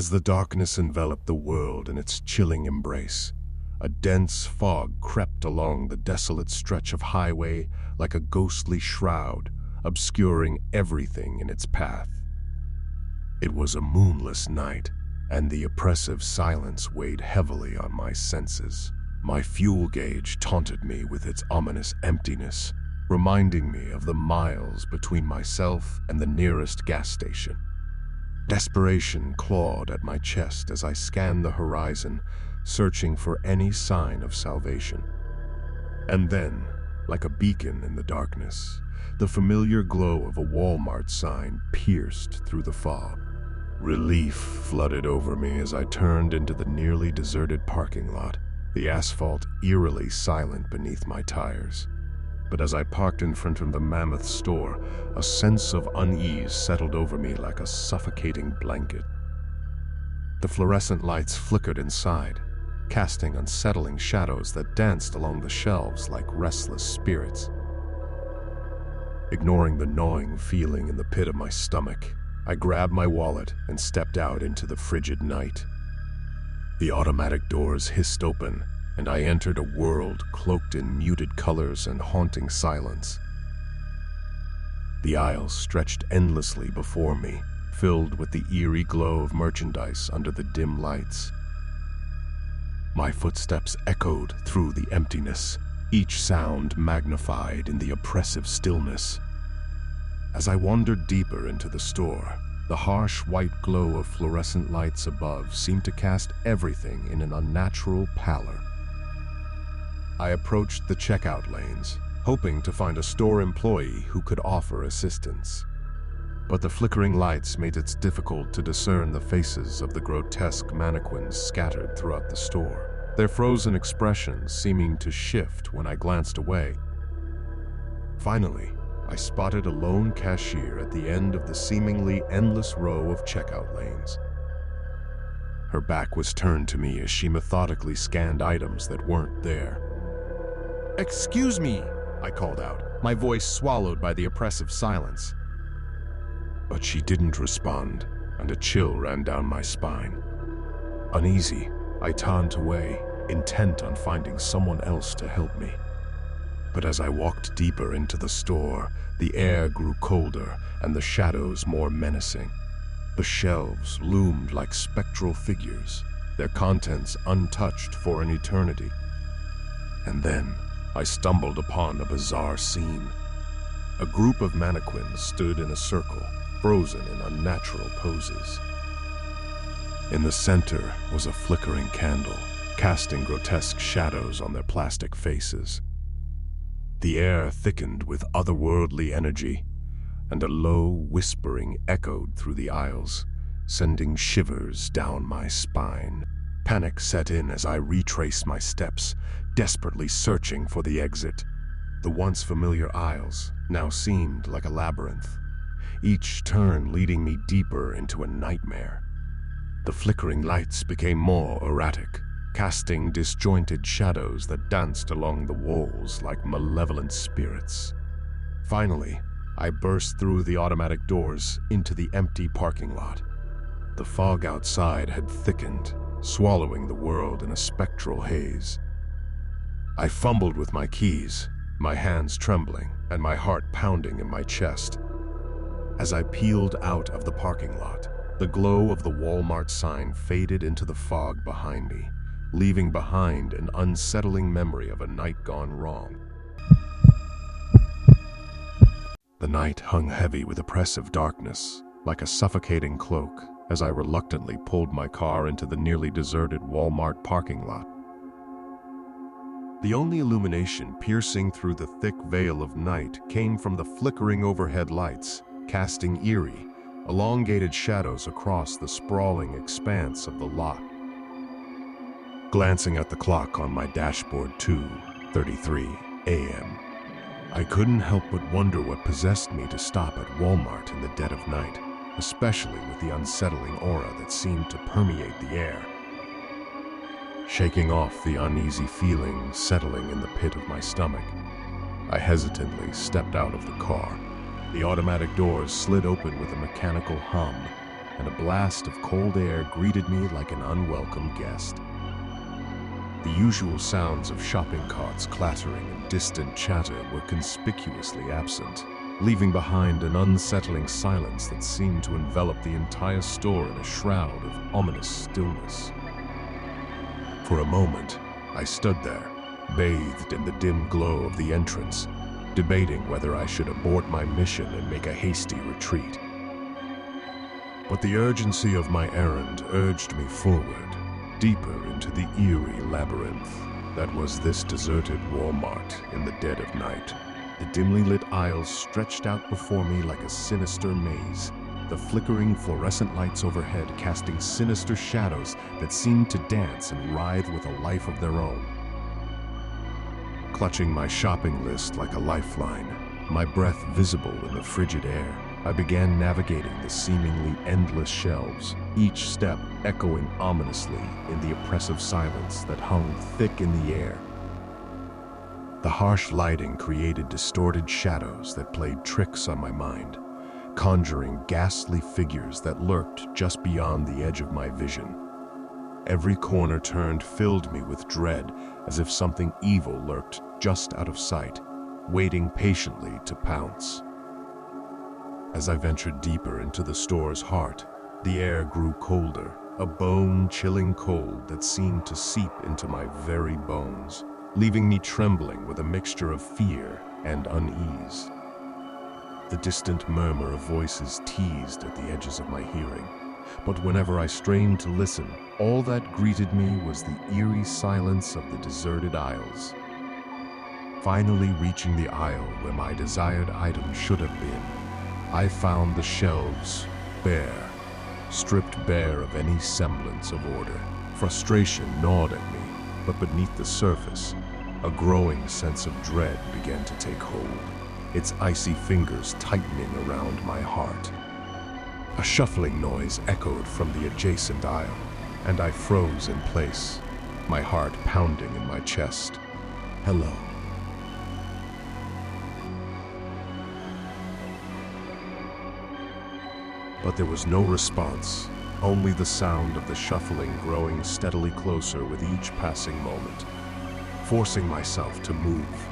As the darkness enveloped the world in its chilling embrace, a dense fog crept along the desolate stretch of highway like a ghostly shroud, obscuring everything in its path. It was a moonless night, and the oppressive silence weighed heavily on my senses. My fuel gauge taunted me with its ominous emptiness, reminding me of the miles between myself and the nearest gas station. Desperation clawed at my chest as I scanned the horizon, searching for any sign of salvation. And then, like a beacon in the darkness, the familiar glow of a Walmart sign pierced through the fog. Relief flooded over me as I turned into the nearly deserted parking lot, the asphalt eerily silent beneath my tires. But as I parked in front of the mammoth store, a sense of unease settled over me like a suffocating blanket. The fluorescent lights flickered inside, casting unsettling shadows that danced along the shelves like restless spirits. Ignoring the gnawing feeling in the pit of my stomach, I grabbed my wallet and stepped out into the frigid night. The automatic doors hissed open, and I entered a world cloaked in muted colors and haunting silence. The aisles stretched endlessly before me, filled with the eerie glow of merchandise under the dim lights. My footsteps echoed through the emptiness, each sound magnified in the oppressive stillness. As I wandered deeper into the store, the harsh white glow of fluorescent lights above seemed to cast everything in an unnatural pallor. I approached the checkout lanes, hoping to find a store employee who could offer assistance. But the flickering lights made it difficult to discern the faces of the grotesque mannequins scattered throughout the store, their frozen expressions seeming to shift when I glanced away. Finally, I spotted a lone cashier at the end of the seemingly endless row of checkout lanes. Her back was turned to me as she methodically scanned items that weren't there. "Excuse me," I called out, my voice swallowed by the oppressive silence. But she didn't respond, and a chill ran down my spine. Uneasy, I turned away, intent on finding someone else to help me. But as I walked deeper into the store, the air grew colder and the shadows more menacing. The shelves loomed like spectral figures, their contents untouched for an eternity. And then I stumbled upon a bizarre scene. A group of mannequins stood in a circle, frozen in unnatural poses. In the center was a flickering candle, casting grotesque shadows on their plastic faces. The air thickened with otherworldly energy, and a low whispering echoed through the aisles, sending shivers down my spine. Panic set in as I retraced my steps, desperately searching for the exit. The once familiar aisles now seemed like a labyrinth, each turn leading me deeper into a nightmare. The flickering lights became more erratic, casting disjointed shadows that danced along the walls like malevolent spirits. Finally, I burst through the automatic doors into the empty parking lot. The fog outside had thickened, swallowing the world in a spectral haze. I fumbled with my keys, my hands trembling and my heart pounding in my chest. As I peeled out of the parking lot, the glow of the Walmart sign faded into the fog behind me, leaving behind an unsettling memory of a night gone wrong. The night hung heavy with oppressive darkness, like a suffocating cloak, as I reluctantly pulled my car into the nearly deserted Walmart parking lot. The only illumination piercing through the thick veil of night came from the flickering overhead lights, casting eerie, elongated shadows across the sprawling expanse of the lot. Glancing at the clock on my dashboard, 2:33 a.m., I couldn't help but wonder what possessed me to stop at Walmart in the dead of night, especially with the unsettling aura that seemed to permeate the air. Shaking off the uneasy feeling settling in the pit of my stomach, I hesitantly stepped out of the car. The automatic doors slid open with a mechanical hum, and a blast of cold air greeted me like an unwelcome guest. The usual sounds of shopping carts clattering and distant chatter were conspicuously absent, leaving behind an unsettling silence that seemed to envelop the entire store in a shroud of ominous stillness. For a moment, I stood there, bathed in the dim glow of the entrance, debating whether I should abort my mission and make a hasty retreat. But the urgency of my errand urged me forward, deeper into the eerie labyrinth that was this deserted Walmart in the dead of night. The dimly lit aisles stretched out before me like a sinister maze, the flickering fluorescent lights overhead casting sinister shadows that seemed to dance and writhe with a life of their own. Clutching my shopping list like a lifeline, my breath visible in the frigid air, I began navigating the seemingly endless shelves, each step echoing ominously in the oppressive silence that hung thick in the air. The harsh lighting created distorted shadows that played tricks on my mind, conjuring ghastly figures that lurked just beyond the edge of my vision. Every corner turned filled me with dread, as if something evil lurked just out of sight, waiting patiently to pounce. As I ventured deeper into the store's heart, the air grew colder, a bone-chilling cold that seemed to seep into my very bones, leaving me trembling with a mixture of fear and unease. The distant murmur of voices teased at the edges of my hearing, but whenever I strained to listen, all that greeted me was the eerie silence of the deserted aisles. Finally reaching the aisle where my desired item should have been, I found the shelves bare, stripped bare of any semblance of order. Frustration gnawed at me, but beneath the surface, a growing sense of dread began to take hold, its icy fingers tightening around my heart. A shuffling noise echoed from the adjacent aisle, and I froze in place, my heart pounding in my chest. Hello. But there was no response, only the sound of the shuffling growing steadily closer with each passing moment. Forcing myself to move,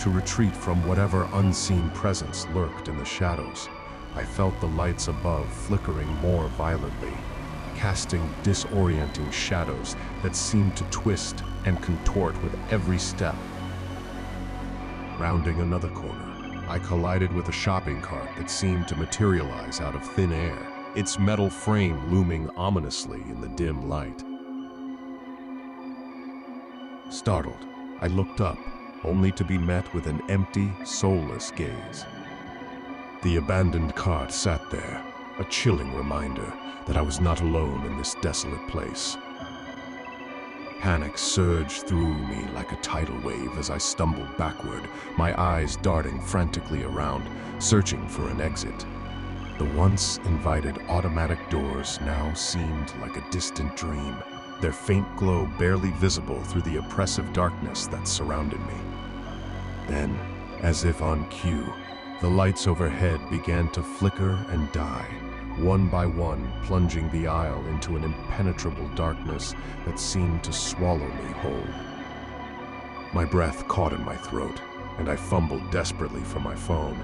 to retreat from whatever unseen presence lurked in the shadows, I felt the lights above flickering more violently, casting disorienting shadows that seemed to twist and contort with every step. Rounding another corner, I collided with a shopping cart that seemed to materialize out of thin air, its metal frame looming ominously in the dim light. Startled, I looked up, only to be met with an empty, soulless gaze. The abandoned cart sat there, a chilling reminder that I was not alone in this desolate place. Panic surged through me like a tidal wave as I stumbled backward, my eyes darting frantically around, searching for an exit. The once invited automatic doors now seemed like a distant dream, their faint glow barely visible through the oppressive darkness that surrounded me. Then, as if on cue, the lights overhead began to flicker and die, one by one plunging the aisle into an impenetrable darkness that seemed to swallow me whole. My breath caught in my throat, and I fumbled desperately for my phone,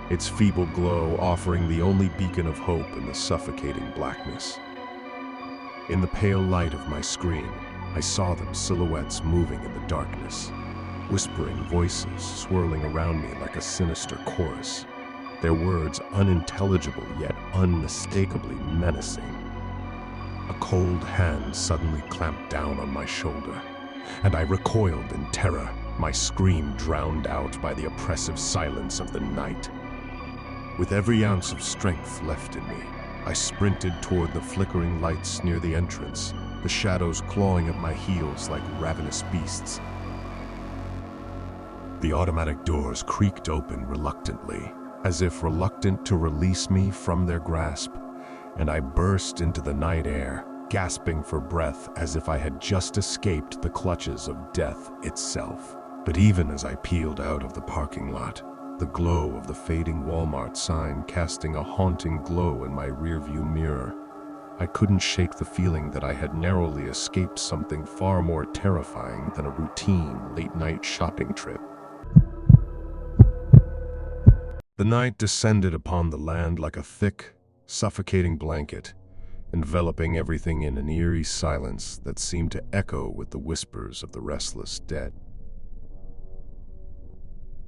its feeble glow offering the only beacon of hope in the suffocating blackness. In the pale light of my screen, I saw them silhouettes moving in the darkness, whispering voices swirling around me like a sinister chorus, their words unintelligible yet unmistakably menacing. A cold hand suddenly clamped down on my shoulder, and I recoiled in terror, my scream drowned out by the oppressive silence of the night. With every ounce of strength left in me, I sprinted toward the flickering lights near the entrance, the shadows clawing at my heels like ravenous beasts. The automatic doors creaked open reluctantly, as if reluctant to release me from their grasp, and I burst into the night air, gasping for breath as if I had just escaped the clutches of death itself. But even as I peeled out of the parking lot, the glow of the fading Walmart sign casting a haunting glow in my rearview mirror. I couldn't shake the feeling that I had narrowly escaped something far more terrifying than a routine late-night shopping trip. The night descended upon the land like a thick, suffocating blanket, enveloping everything in an eerie silence that seemed to echo with the whispers of the restless dead.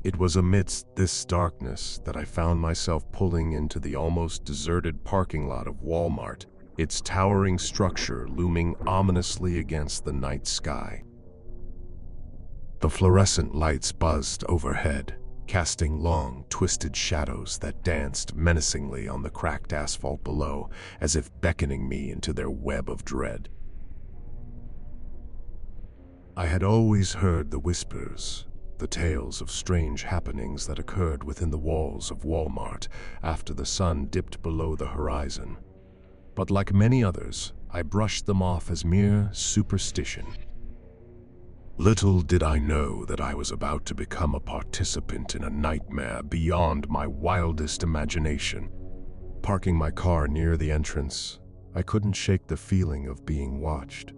It was amidst this darkness that I found myself pulling into the almost deserted parking lot of Walmart, its towering structure looming ominously against the night sky. The fluorescent lights buzzed overhead, casting long, twisted shadows that danced menacingly on the cracked asphalt below, as if beckoning me into their web of dread. I had always heard the whispers, the tales of strange happenings that occurred within the walls of Walmart after the sun dipped below the horizon. But like many others, I brushed them off as mere superstition. Little did I know that I was about to become a participant in a nightmare beyond my wildest imagination. Parking my car near the entrance, I couldn't shake the feeling of being watched,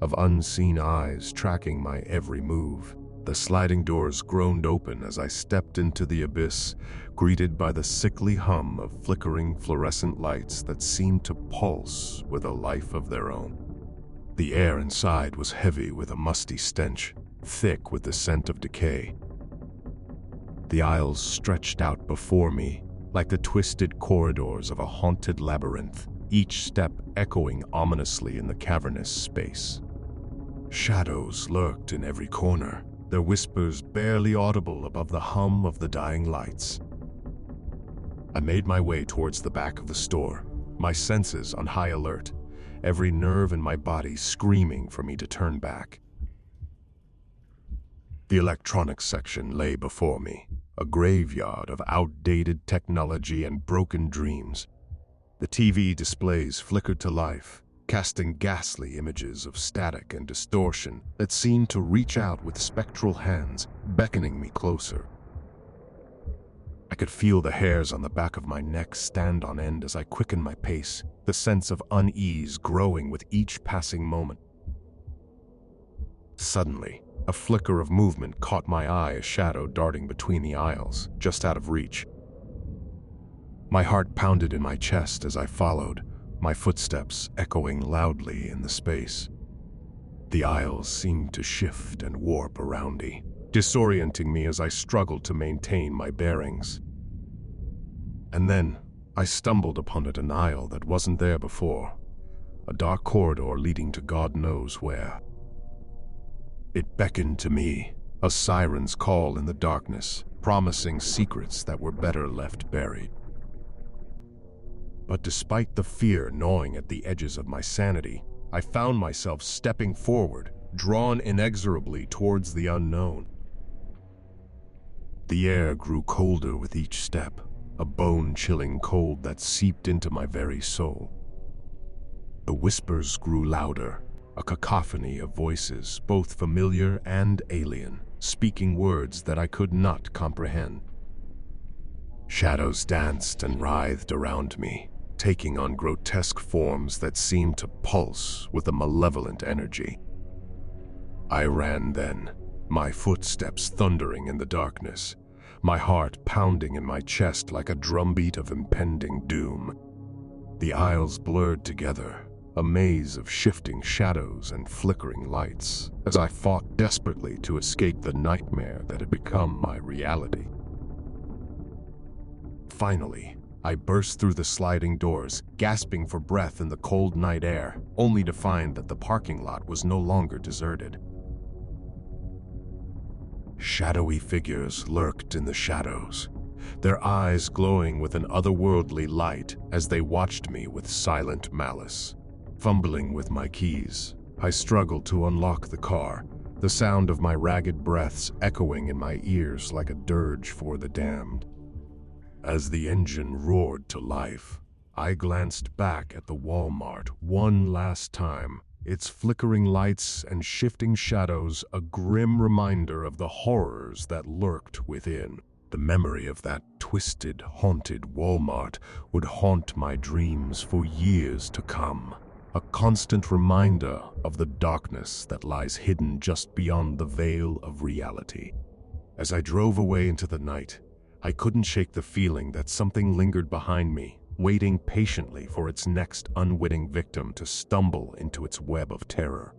of unseen eyes tracking my every move. The sliding doors groaned open as I stepped into the abyss, greeted by the sickly hum of flickering fluorescent lights that seemed to pulse with a life of their own. The air inside was heavy with a musty stench, thick with the scent of decay. The aisles stretched out before me like the twisted corridors of a haunted labyrinth, each step echoing ominously in the cavernous space. Shadows lurked in every corner, their whispers barely audible above the hum of the dying lights. I made my way towards the back of the store, my senses on high alert, every nerve in my body screaming for me to turn back. The electronics section lay before me, a graveyard of outdated technology and broken dreams. The TV displays flickered to life, casting ghastly images of static and distortion that seemed to reach out with spectral hands, beckoning me closer. I could feel the hairs on the back of my neck stand on end as I quickened my pace, the sense of unease growing with each passing moment. Suddenly, a flicker of movement caught my eye, a shadow darting between the aisles, just out of reach. My heart pounded in my chest as I followed, my footsteps echoing loudly in the space. The aisles seemed to shift and warp around me, disorienting me as I struggled to maintain my bearings. And then, I stumbled upon an aisle that wasn't there before, a dark corridor leading to God knows where. It beckoned to me, a siren's call in the darkness, promising secrets that were better left buried. But despite the fear gnawing at the edges of my sanity, I found myself stepping forward, drawn inexorably towards the unknown. The air grew colder with each step, a bone-chilling cold that seeped into my very soul. The whispers grew louder, a cacophony of voices, both familiar and alien, speaking words that I could not comprehend. Shadows danced and writhed around me, taking on grotesque forms that seemed to pulse with a malevolent energy. I ran then, my footsteps thundering in the darkness, my heart pounding in my chest like a drumbeat of impending doom. The aisles blurred together, a maze of shifting shadows and flickering lights, as I fought desperately to escape the nightmare that had become my reality. Finally, I burst through the sliding doors, gasping for breath in the cold night air, only to find that the parking lot was no longer deserted. Shadowy figures lurked in the shadows, their eyes glowing with an otherworldly light as they watched me with silent malice. Fumbling with my keys, I struggled to unlock the car, the sound of my ragged breaths echoing in my ears like a dirge for the damned. As the engine roared to life, I glanced back at the Walmart one last time, its flickering lights and shifting shadows a grim reminder of the horrors that lurked within. The memory of that twisted, haunted Walmart would haunt my dreams for years to come, a constant reminder of the darkness that lies hidden just beyond the veil of reality. As I drove away into the night, I couldn't shake the feeling that something lingered behind me, waiting patiently for its next unwitting victim to stumble into its web of terror.